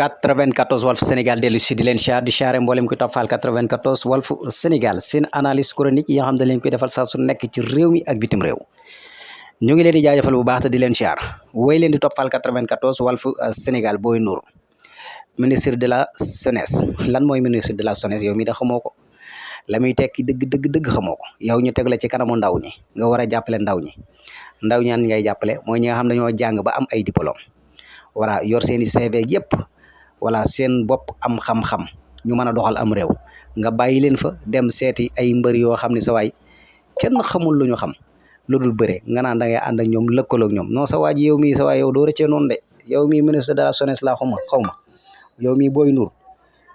94 Walf Sénégal dellu si di leen siyaar di siyaare mboolem koy toppal 94 Walf Sénégal seen analyse chronique yi nga xam ne leen koy defal saa su nekk ci réew mi ak bitim réew ñu ngi leen di jaajëfal bu baax te di leen siyaar woy leen di toppal 94 Walf Sénégal Boy Ndour ministre de la jeunesse lan mooy ministre de la jeunesse yow mi da xamoo ko la muy tekki dëgg xamoo ko yow ñu teg la ci kanamu ndaw ñi nga war a jàppale ndaw ñi ñaan ngay jàppale mooy ñi nga xam ne dañoo jàng ba am ay diplôme voilà yor seeni CV yëpp wala seen bopp am xam-xam ñu mën a doxal am réew nga bàyyi leen fa dem seeti ay mbër yoo xam ne sa waay kenn xamul lu ñu xam lu dul bëre nga naan da ngay ànd ak ñoom lëkkaloo ak ñoom non sa waa ji yow mii sa waay yow doo rëccee noonu de yow mii ministre de la jeunesse laa xaw ma yow mii Boy Ndour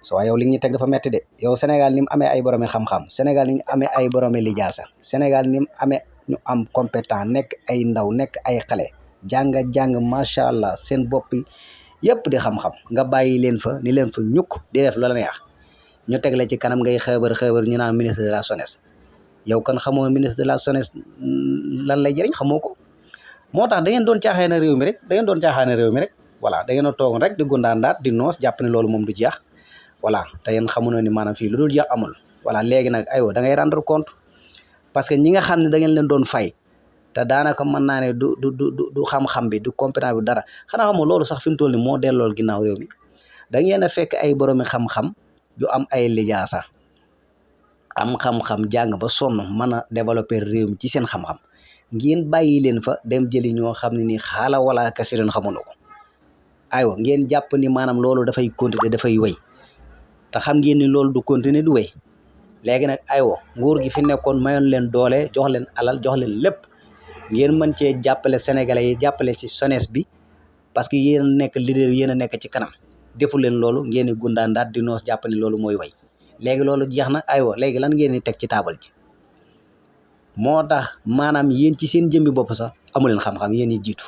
sa waay yow li ñu teg dafa metti de yow Sénégal ni mu amee ay boromi xam-xam Sénégal ni mu amee ay boromi lijaasa Sénégal ni mu amee ñu am compétent nekk ay ndaw nekk ay xale jàng macha allah seen bopp yëpp di xam-xam nga bàyyi leen fa ni leen fa ñukk di def loola neex ñu teg la ci kanam ngay xeebar ñu naan ministre de la jeunesse yow kan xamoo ministre de la jeunesse lan lay jëriñ xamoo ko moo tax da ngeen doon caaxaane réew mi rek voilà da ngeen a toog rek di gundaandaat di noos jàpp ne loolu moom du jeex voilà te yéen xamunoo ni maanaam fii lu dul jeex amul voilà léegi nag aywa da ngay rendre compte parce que ñi nga xam ne da ngeen leen doon fay te daanaka mën naa ne du xam-xam bi du compétent bi dara xanaa xamoo loolu sax fi mu toll ni moo dellool ginnaaw réew mi da ngeen a fekk ay boroomi xam-xam yu am ay lijaasa am xam-xam jàng ba sonn mën a développer réew mi ci seen xam-xam ngeen bàyyi leen fa dem jëli ñoo xam ne ni xaala wala kasi leen xamuñu ko aywa ngeen jàpp ni maanaam loolu dafay continuer dafay wéy te xam ngeen ni loolu du continuer du wéy léegi nag aywa nguur gi fi nekkoon mayoon leen doole jox leen alal jox leen lépp ngeen mën cee jàppale sénégalais yi jàppale ci jeunesse bi parce que yéen a nekk leader yéen a nekk ci kanam defu leen loolu ngeen di gundaandaat di noos jàpp ne loolu mooy way léegi loolu jeex na aywa léegi lan ngeen di teg ci taabal ji moo tax maanaam yéen ci seen jëmbi bopp sax amu leen xam-xam yéen ñi jiitu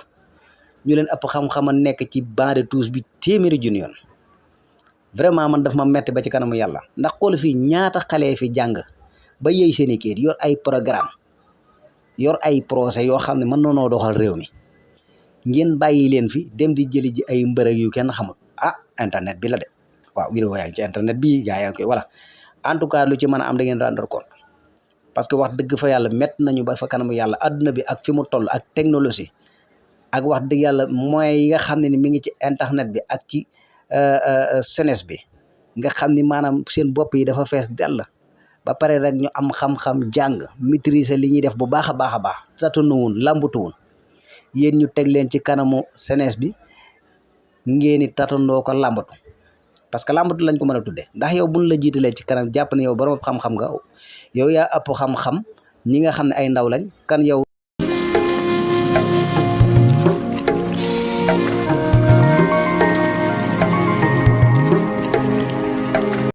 ñu leen ëpp xam-xam a nekk ci banc de touche bi téeméeri junni yoon vraiment man daf ma metti ba ci kanamu yàlla ndax xool fii ñaata xale fi jàng ba yey seen i kayit yor ay programme yor ay projet yoo xam ne mën noonoo doxal réew mi ngeen bàyyi leen fi dem di jëli ji ay mbërëg yu kenn xamul internet bi la de waaw vidéo yaa ngi ci internet bi yaa ngi koy voilà en tout cas lu ci mën a am da ngeen rendre compte parce que wax dëgg fa yàlla mett nañu ba fa kanamu yàlla adduna bi ak fi mu toll ak technologie ak wax dëgg yàlla moyens yi nga xam ne ni mi ngi ci internet bi ak ci jeunesse bi nga xam ni maanaam seen bopp yi dafa fees dell ba pare rek ñu am xam-xam jàng maîtriser li ñuy def bu baax a baax tatunuwun lambutuwun yéen ñu teg leen ci kanamu jeunesse bi ngeen ni tatandoo ko lambatu parce que lambatu lañ ko mën a tudde ndax yow buñ la jiitalee ci kanam jàpp ne yow borom xam-xam nga yow yaa ëpp xam-xam ñi nga xam ne ay ndaw lañ kan yow